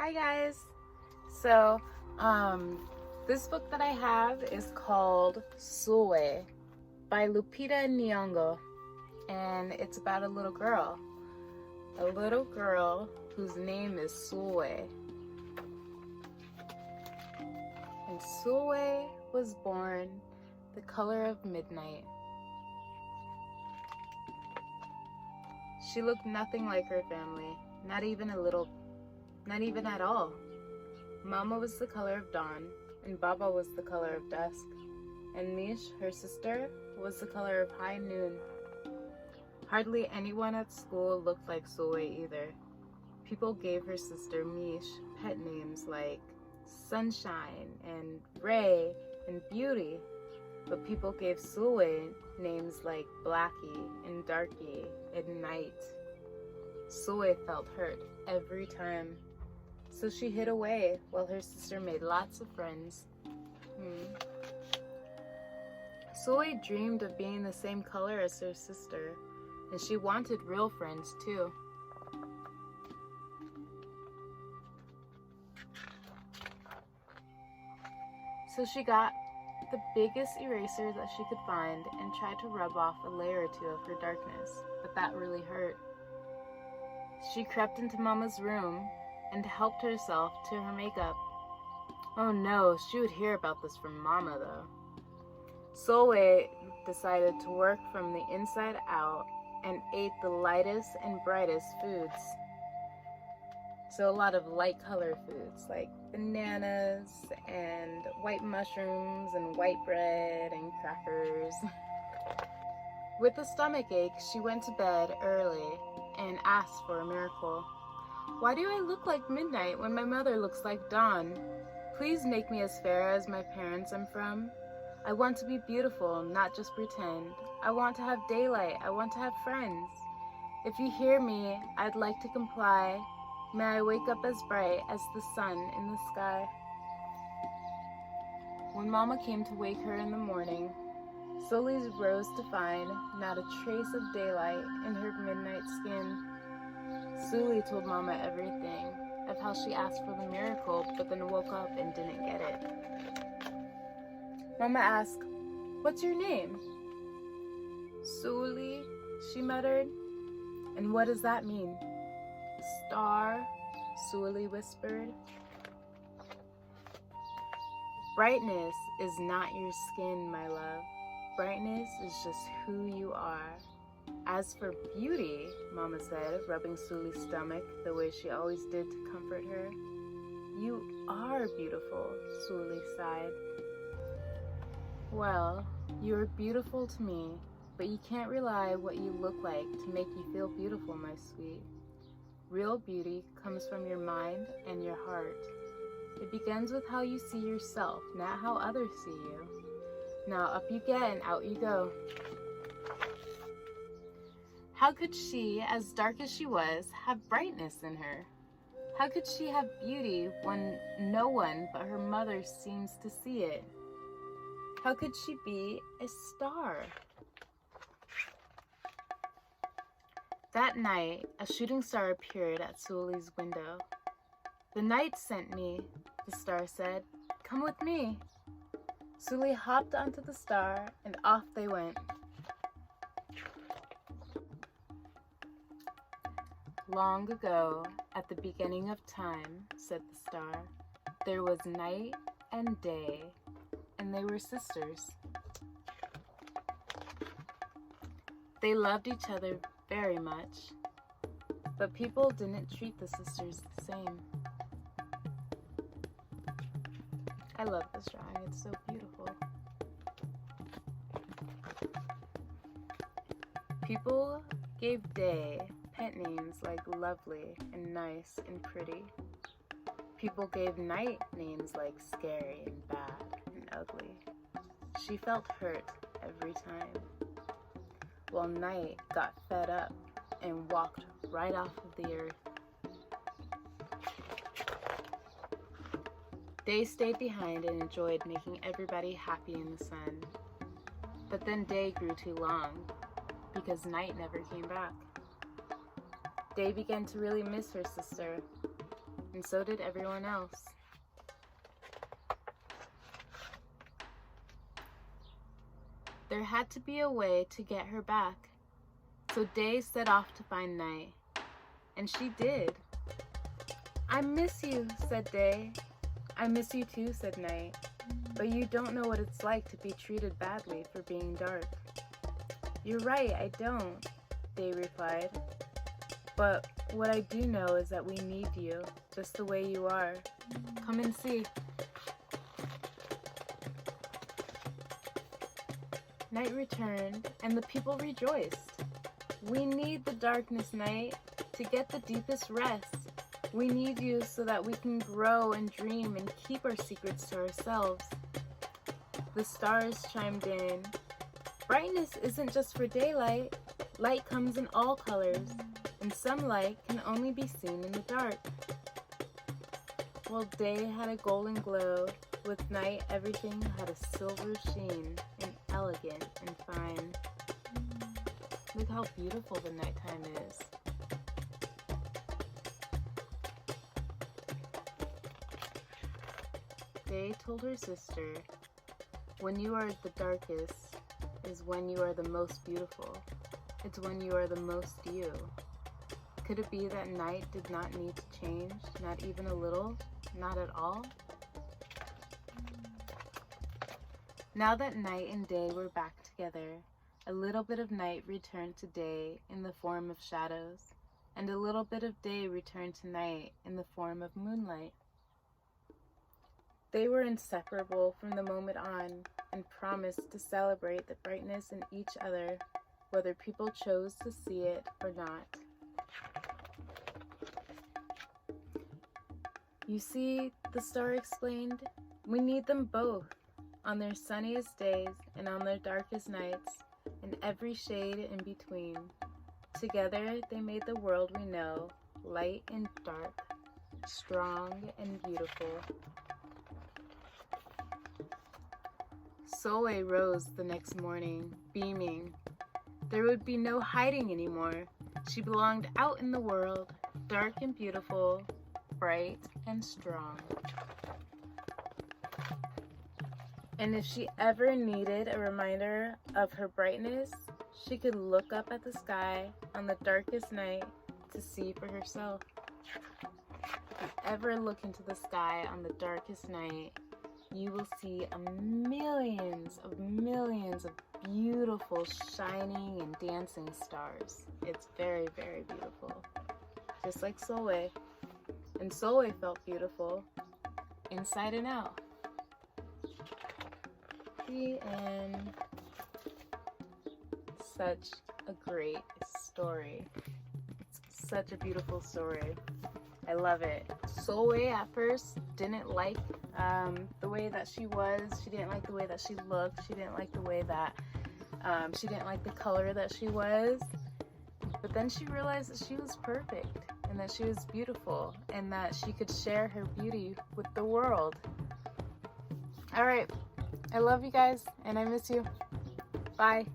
Hi guys. So, this book that I have is called Sulwe by Lupita Nyong'o, and it's about a little girl whose name is Sulwe. And Sulwe was born the color of midnight. She looked nothing like her family, not even at all. Mama was the color of dawn, and Baba was the color of dusk, and Mish, her sister, was the color of high noon. Hardly anyone at school looked like Sulwe either. People gave her sister Mish pet names like Sunshine and Ray and Beauty, but people gave Sulwe names like Blackie and Darkie and Night. Sulwe felt hurt every time, so she hid away while her sister made lots of friends. Sulwe dreamed of being the same color as her sister, and she wanted real friends too. So she got the biggest eraser that she could find and tried to rub off a layer or two of her darkness, but that really hurt. She crept into Mama's room and helped herself to her makeup. Oh no, she would hear about this from Mama though. Sulwe decided to work from the inside out and ate the lightest and brightest foods. So a lot of light color foods like bananas and white mushrooms and white bread and crackers. With a stomachache, she went to bed early and asked for a miracle. Why do I look like midnight when my mother looks like dawn? Please make me as fair as my parents I'm from. I want to be beautiful, not just pretend. I want to have daylight. I want to have friends. If you hear me, I'd like to comply. May I wake up as bright as the sun in the sky. When Mama came to wake her in the morning, Sulwe rose to find not a trace of daylight in her midnight skin. Sulwe told Mama everything of how she asked for the miracle but then woke up and didn't get it. Mama asked, "What's your name?" "Sulwe," she muttered. "And what does that mean?" "Star," Sulwe whispered. Brightness is not your skin, my love. Brightness is just who you are. As for beauty, Mama said, rubbing Sulwe's stomach the way she always did to comfort her. You are beautiful, Sulwe sighed. Well, you're beautiful to me, but you can't rely what you look like to make you feel beautiful, my sweet. Real beauty comes from your mind and your heart. It begins with how you see yourself, not how others see you. Now up you get and out you go. How could she, as dark as she was, have brightness in her? How could she have beauty when no one but her mother seems to see it? How could she be a star? That night, a shooting star appeared at Sulwe's window. "The night sent me," the star said. "Come with me." Sulwe hopped onto the star and off they went. Long ago, at the beginning of time, said the star, there was night and day, and they were sisters. They loved each other very much, but people didn't treat the sisters the same. I love this drawing, it's so beautiful. People gave Day pet names like lovely and nice and pretty. People gave Night names like scary and bad and ugly. She felt hurt every time, while Night got fed up and walked right off of the earth. Day stayed behind and enjoyed making everybody happy in the sun. But then Day grew too long because Night never came back. Day began to really miss her sister, and and so did everyone else. There had to be a way to get her back, so Day set off to find Night, and she did. "I miss you," said Day. "I miss you too," said Night, "but you don't know what it's like to be treated badly for being dark." "You're right, I don't," Day replied. "But what I do know is that we need you, just the way you are. Come and see." Night returned, and the people rejoiced. "We need the darkness, Night, to get the deepest rest. We need you so that we can grow and dream and keep our secrets to ourselves." The stars chimed in. "Brightness isn't just for daylight. Light comes in all colors, and some light can only be seen in the dark." While Day had a golden glow, with Night everything had a silver sheen and elegant and fine. Look how beautiful the nighttime is. Day told her sister, "When you are the darkest is when you are the most beautiful. It's when you are the most you." Could it be that Night did not need to change, not even a little, not at all? Now that Night and Day were back together, a little bit of Night returned to Day in the form of shadows, and a little bit of Day returned to Night in the form of moonlight. They were inseparable from the moment on, and promised to celebrate the brightness in each other, whether people chose to see it or not. "You see," the star explained, "we need them both, on their sunniest days and on their darkest nights, and every shade in between. Together they made the world we know, light and dark, strong and beautiful." Sulwe rose the next morning, beaming. There would be no hiding anymore. She belonged out in the world, dark and beautiful, bright and strong. And if she ever needed a reminder of her brightness, she could look up at the sky on the darkest night to see for herself. If you ever look into the sky on the darkest night, you will see millions of beautiful shining and dancing stars. It's very, very beautiful. Just like Sulwe. And Sulwe felt beautiful, inside and out. The end. Such a great story. It's such a beautiful story. I love it. Sulwe at first didn't like the way that she was. She didn't like the way that she looked. She didn't like the way that she didn't like the color that she was. But then she realized that she was perfect and that she was beautiful and that she could share her beauty with the world. All right. I love you guys and I miss you. Bye.